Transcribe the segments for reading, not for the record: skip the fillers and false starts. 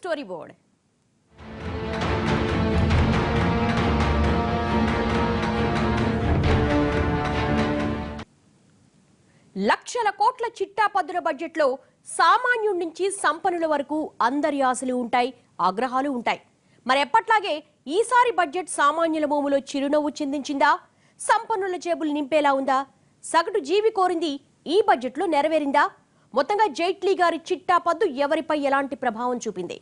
Story board. లక్షల కోట్ల చిట్టాపద్దుల బడ్జెట్లో సామాన్యుడి నుంచి సంపన్నుల వరకు అందరి ఆశలు ఉంటాయి, ఆగ్రహాలు ఉంటాయి. మరి ఎప్పట్లాగే ఈసారి బడ్జెట్ సామాన్యుల మోములో చిరునవ్వు చిందించిందా? సంపన్నుల జేబులు నింపేలా ఉందా? సగటు జీవి కోరింది ఈ బడ్జెట్లో నెరవేరిందా? మొత్తంగా జైట్లీ గారి చిట్టాపద్దు ఎవరిపై ఎలాంటి ప్రభావం చూపింది?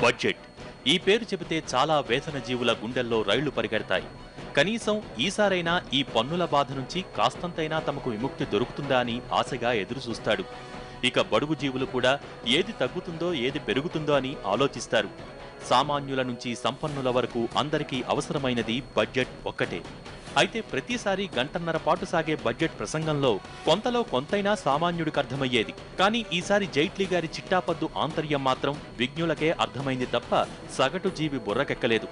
బడ్జెట్ ఈ పేరు చెబితే చాలా వేతన జీవుల గుండెల్లో రైళ్లు పరిగెడతాయి. కనీసం ఈసారైనా ఈ పన్నుల బాధ నుంచి కాస్తంతైనా తమకు విముక్తి దొరుకుతుందా అని ఆశగా ఎదురుచూస్తాడు. ఇక బడుగు జీవులు కూడా ఏది తగ్గుతుందో ఏది పెరుగుతుందో అని ఆలోచిస్తారు. సామాన్యుల నుంచి సంపన్నుల వరకు అందరికీ అవసరమైనది బడ్జెట్ ఒక్కటే. అయితే ప్రతిసారి గంటన్నర పాటు సాగే బడ్జెట్ ప్రసంగంలో కొంతలో కొంతైనా సామాన్యుడికి అర్థమయ్యేది. కానీ ఈసారి జైట్లీ గారి చిట్టాపద్దు ఆంతర్యం మాత్రం విజ్ఞులకే అర్థమైంది తప్ప సగటు జీవి బుర్రకెక్కలేదు.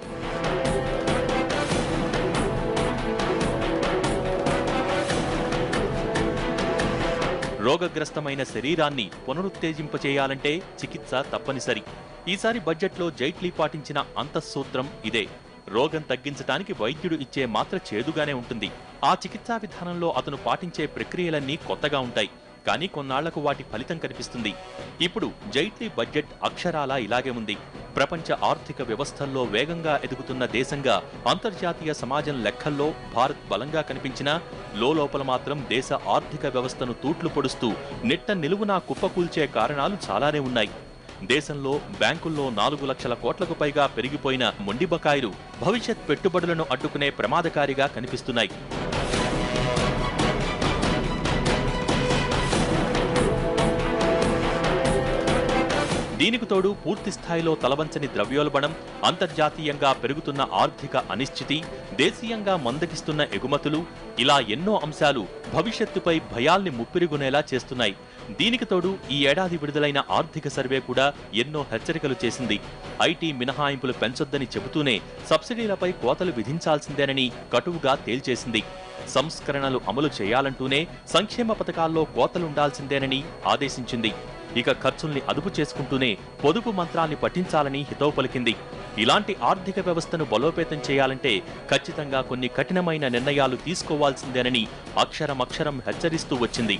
రోగగ్రస్తమైన శరీరాన్ని పునరుత్తేజింపచేయాలంటే చికిత్స తప్పనిసరి. ఈసారి బడ్జెట్లో జైట్లీ పాటించిన అంతఃసూత్రం ఇదే. రోగం తగ్గించడానికి వైద్యుడు ఇచ్చే మాత్ర చేదుగానే ఉంటుంది. ఆ చికిత్సా విధానంలో అతను పాటించే ప్రక్రియలన్నీ కొత్తగా ఉంటాయి. కానీ కొన్నాళ్లకు వాటి ఫలితం కనిపిస్తుంది. ఇప్పుడు జైట్లీ బడ్జెట్ అక్షరాలా ఇలాగే ఉంది. ప్రపంచ ఆర్థిక వ్యవస్థల్లో వేగంగా ఎదుగుతున్న దేశంగా అంతర్జాతీయ సమాజం లెక్కల్లో భారత్ బలంగా కనిపించినా లోపల మాత్రం దేశ ఆర్థిక వ్యవస్థను తూట్లు పొడుస్తూ నిట్ట నిలువునా కుప్పకూల్చే కారణాలు చాలానే ఉన్నాయి. దేశంలో బ్యాంకుల్లో 4 లక్షల కోట్లకు పైగా పెరిగిపోయిన మొండి బకాయిలు భవిష్యత్ పెట్టుబడులను అడ్డుకునే ప్రమాదకారిగా కనిపిస్తున్నాయి. దీనికి తోడు పూర్తి స్థాయిలో తలవంచని ద్రవ్యోల్బణం, అంతర్జాతీయంగా పెరుగుతున్న ఆర్థిక అనిశ్చితి, దేశీయంగా మందగిస్తున్న ఎగుమతులు, ఇలా ఎన్నో అంశాలు భవిష్యత్తుపై భయాల్ని ముప్పిరిగొనేలా చేస్తున్నాయి. దీనికి తోడు ఈ ఏడాది విడుదలైన ఆర్థిక సర్వే కూడా ఎన్నో హెచ్చరికలు చేసింది. ఐటీ మినహాయింపులు పెంచొద్దని చెబుతూనే సబ్సిడీలపై కోతలు విధించాల్సిందేనని కటువుగా తేల్చేసింది. సంస్కరణలు అమలు చేయాలంటూనే సంక్షేమ పథకాల్లో కోతలుండాల్సిందేనని ఆదేశించింది. ఇక ఖర్చుల్ని అదుపు చేసుకుంటూనే పొదుపు మంత్రాన్ని పఠించాలని హితవు పలికింది. ఇలాంటి ఆర్థిక వ్యవస్థను బలోపేతం చేయాలంటే ఖచ్చితంగా కొన్ని కఠినమైన నిర్ణయాలు తీసుకోవాల్సిందేనని అక్షరం హెచ్చరిస్తూ వచ్చింది.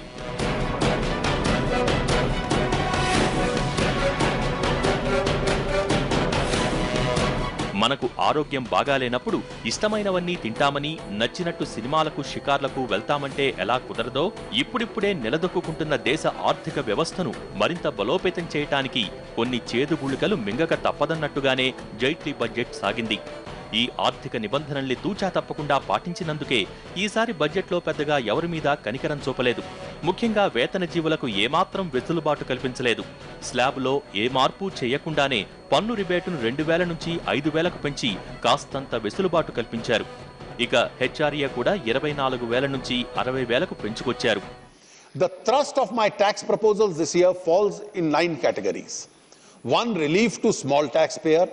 మనకు ఆరోగ్యం బాగాలేనప్పుడు ఇష్టమైనవన్నీ తింటామని, నచ్చినట్టు సినిమాలకు షికార్లకు వెళ్తామంటే ఎలా కుదరదో, ఇప్పుడిప్పుడే నిలదొక్కుంటున్న దేశ ఆర్థిక వ్యవస్థను మరింత బలోపేతం చేయటానికి కొన్ని చేదుగుళికలు మింగక తప్పదన్నట్టుగానే జైట్లీ బడ్జెట్ సాగింది. ఈ ఆర్థిక నిబంధనల్ని తూచా తప్పకుండా పాటించినందుకే ఈసారి బడ్జెట్లో పెద్దగా ఎవరి మీద కనికరం చూపలేదు. ముఖ్యంగా వేతన జీవులకు ఏమాత్రం వెసులుబాటు కల్పించలేదు. స్లాబ్లో ఏ మార్పు చేయకుండానే పన్ను రిబేటును 2000 నుంచి 5000కు పెంచి కాస్తంత వెసులుబాటు కల్పించారు. ఇక హెచ్ఆర్ఏ కూడా 24,000 నుంచి 60,000కు పెంచుకొచ్చారు. The thrust of my tax proposals this year falls in 9 categories. 1. Relief to small taxpayer.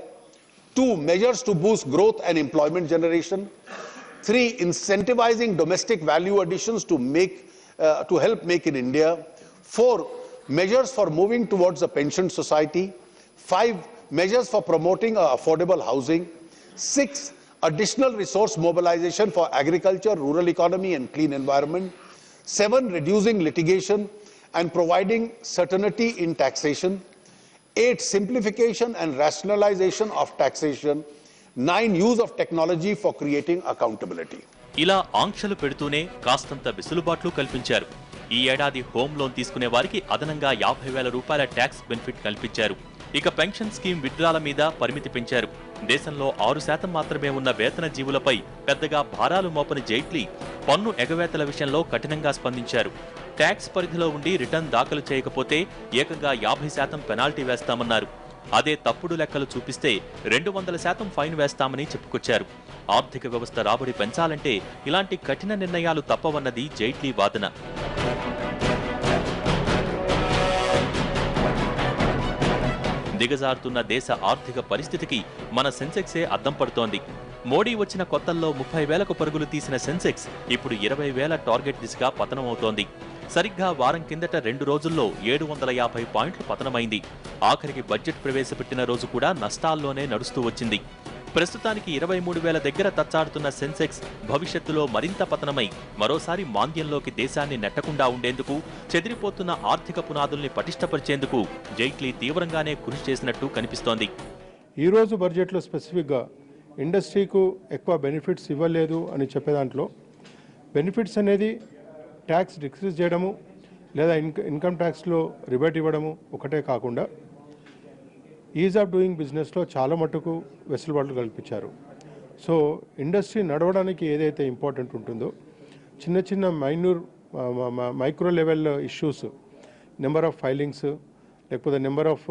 2. Measures to boost growth and employment generation. 3. Incentivizing domestic value additions to help make in India. 4. Measures for moving towards a pension society. 5. Measures for promoting affordable housing. 6. Additional resource mobilization for agriculture, rural economy and clean environment. 7. Reducing litigation and providing certainty in taxation. 8. Simplification and rationalization of taxation. 9. Use of technology for creating accountability. ఇలా ఆంక్షలు పెడుతూనే కాస్తంత వెసులుబాట్లు కల్పించారు. ఈ ఏడాది home loan తీసుకునే వారికి అదనంగా 50,000 రూపాయల ట్యాక్స్ బెనిఫిట్ కల్పించారు. ఇక పెన్షన్ స్కీమ్ విత్డ్రాల మీద పరిమితి పెంచారు. దేశంలో 6% మాత్రమే ఉన్న వేతన జీవులపై పెద్దగా భారాలు మోపని జైట్లీ పన్ను ఎగవేతల విషయంలో కఠినంగా స్పందించారు. ట్యాక్స్ పరిధిలో ఉండి రిటర్న్ దాఖలు చేయకపోతే ఏకంగా 50% పెనాల్టీ వేస్తామన్నారు. అదే తప్పుడు లెక్కలు చూపిస్తే 200% ఫైన్ వేస్తామని చెప్పుకొచ్చారు. ఆర్థిక వ్యవస్థ రాబడి పెంచాలంటే ఇలాంటి కఠిన నిర్ణయాలు తప్పవన్నది జైట్లీ వాదన. దిగజారుతున్న దేశ ఆర్థిక పరిస్థితికి మన సెన్సెక్సే అద్దం పడుతోంది. మోడీ వచ్చిన కొత్తల్లో 30,000కు పరుగులు తీసిన సెన్సెక్స్ ఇప్పుడు 20,000 టార్గెట్ దిశగా పతనమవుతోంది. సరిగ్గా వారం కిందట 2 రోజుల్లో 750 పాయింట్లు పతనమైంది. ఆఖరికి బడ్జెట్ ప్రవేశపెట్టిన రోజు కూడా నష్టాల్లోనే నడుస్తూ వచ్చింది. ప్రస్తుతానికి 23,000 దగ్గర తచ్చాడుతున్న సెన్సెక్స్ భవిష్యత్తులో మరింత పతనమై మరోసారి మాంద్యంలోకి దేశాన్ని నెట్టకుండా ఉండేందుకు, చెదిరిపోతున్న ఆర్థిక పునాదుల్ని పటిష్టపరిచేందుకు జైట్లీ తీవ్రంగానే కృషి చేసినట్టు కనిపిస్తోంది. ఈ రోజు బడ్జెట్లో స్పెసిఫిక్గా ఇండస్ట్రీకు ఎక్కువ బెనిఫిట్స్ ఇవ్వలేదు అని చెప్పే దాంట్లో బెనిఫిట్స్ అనేది ట్యాక్స్ డిక్రీజ్ చేయడము లేదా ఇన్కమ్ ట్యాక్స్లో రిబేట్ ఇవ్వడము ఒకటే కాకుండా ఈజ్ ఆఫ్ డూయింగ్ బిజినెస్లో చాలా మటుకు వెసులుబాట్లు కల్పించారు. సో ఇండస్ట్రీ నడవడానికి ఏదైతే ఇంపార్టెంట్ ఉంటుందో చిన్న చిన్న micro level issues, number of filings లేకపోతే నెంబర్ ఆఫ్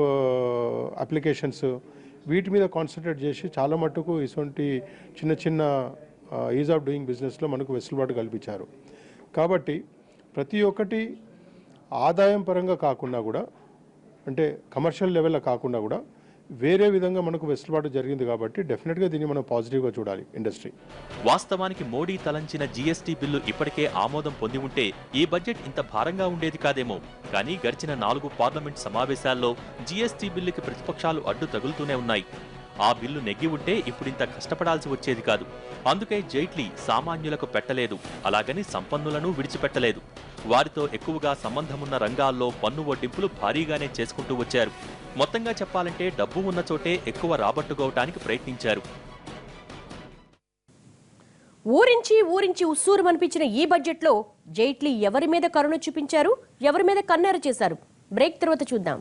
అప్లికేషన్స్, వీటి మీద కాన్సన్ట్రేట్ చేసి చాలా మటుకు ఇటువంటి చిన్న చిన్న ఈజ్ ఆఫ్ డూయింగ్ బిజినెస్లో మనకు వెసులుబాటు కల్పించారు. కాబట్టి ప్రతి ఒక్కటి ఆదాయం పరంగా కాకుండా కూడా, అంటే కమర్షియల్ లెవెల్లో కాకుండా కూడా వేరే విధంగా మనకు వెసులుబాటు జరిగింది. కాబట్టి డెఫినెట్గా దీన్ని మనం పాజిటివ్గా చూడాలి ఇండస్ట్రీ. వాస్తవానికి మోడీ తలంచిన జీఎస్టీ బిల్లు ఇప్పటికే ఆమోదం పొంది ఉంటే ఈ బడ్జెట్ ఇంత భారంగా ఉండేది కాదేమో. కానీ గడిచిన 4 పార్లమెంట్ సమావేశాల్లో జీఎస్టీ బిల్లుకి ప్రతిపక్షాలు అడ్డు తగులుతూనే ఉన్నాయి. ఆ బిల్లు నెగ్గి ఉంటే ఇప్పుడింత కష్టపడాల్సి వచ్చేది కాదు. అందుకే జైట్లీ సామాన్యులకు పెట్టలేదు, అలాగని సంపన్నులను విడిచిపెట్టలేదు. వారితో ఎక్కువగా సంబంధమున్న రంగాల్లో పన్ను వడ్డింపులు భారీగానే చేసుకుంటూ వచ్చారు. మొత్తంగా చెప్పాలంటే డబ్బు ఉన్న చోటే ఎక్కువ రాబట్టుకోవటానికి ప్రయత్నించారు. ఊరించి ఉస్సూరుమనిపించిన ఈ బడ్జెట్లో జైట్లీ ఎవరి మీద కరుణ చూపించారు, ఎవరి మీద కన్నెర చేశారు? బ్రేక్ తర్వాత చూద్దాం.